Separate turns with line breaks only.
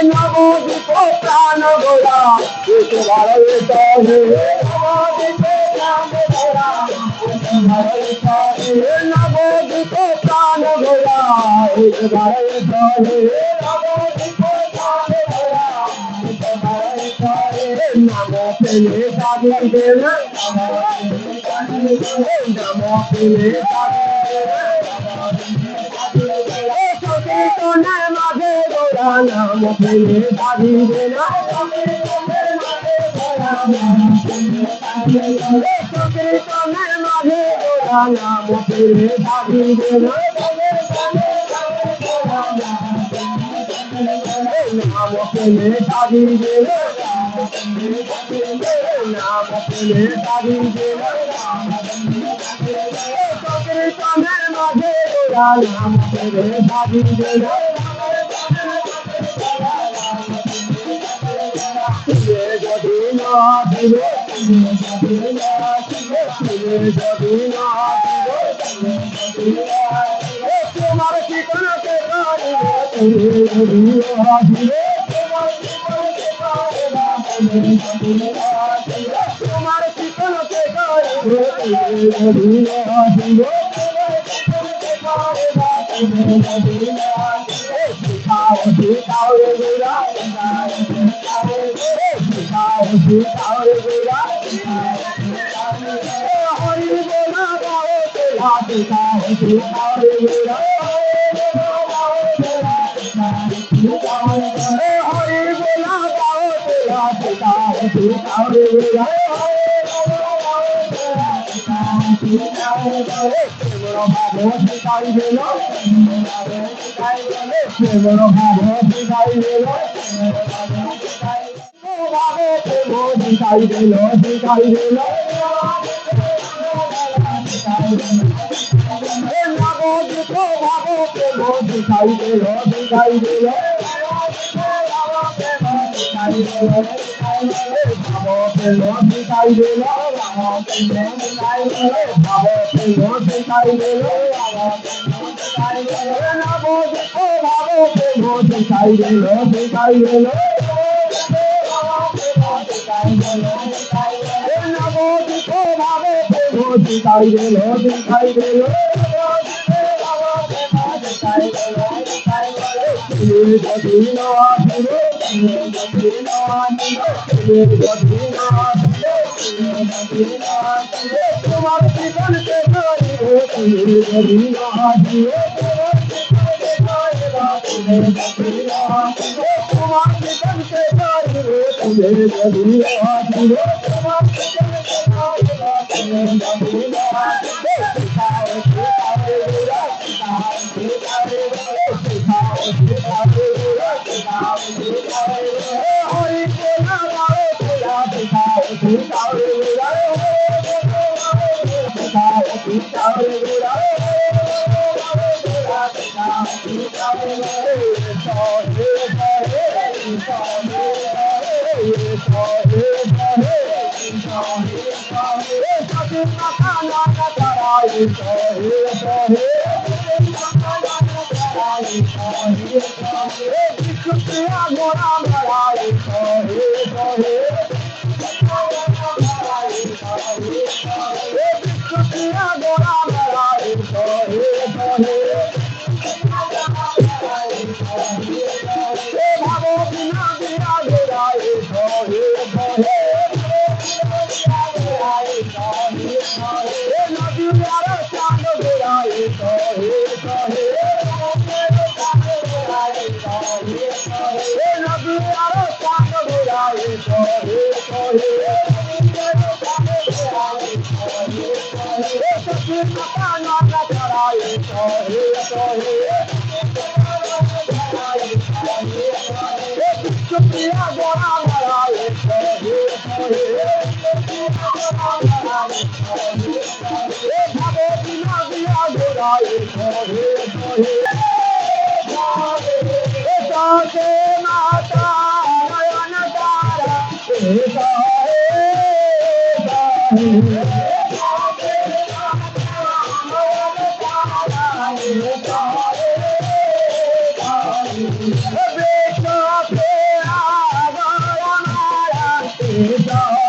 নবদ্বীপ প্রাণ গোলা নবদ্বীপ প্রাণ গোলা নাম পেলে দাবি দেনা নাম পেলে সংকীর্তনের মাঝে গোরা নাম পেলে দাবি দেনা সংকীর্তনের মাঝে গোরা নাম পেলে দাবি দেনা নাম পেলে দাবি দেনা নাম পেলে দাবি দেনা সংকীর্তনের মাঝে গোরা নাম পেলে দাবি দেনা যদি না দিল যদি না তোমার ঠিকানাকে তোমার ঠিকানাকে गोरा मराए कहे कहे भागो बिना बिना गोराए कहे कहे नदी यार चांद गोराए कहे कहे नदी यार चांद गोराए कहे कहे सखी पता ना कराए कहे कहे शुक्रिया गोरा मराए कहे कहे भागो बिना बिया गोराए कहे कहे साथे माता नयन तारा बेटा तेरा गया माया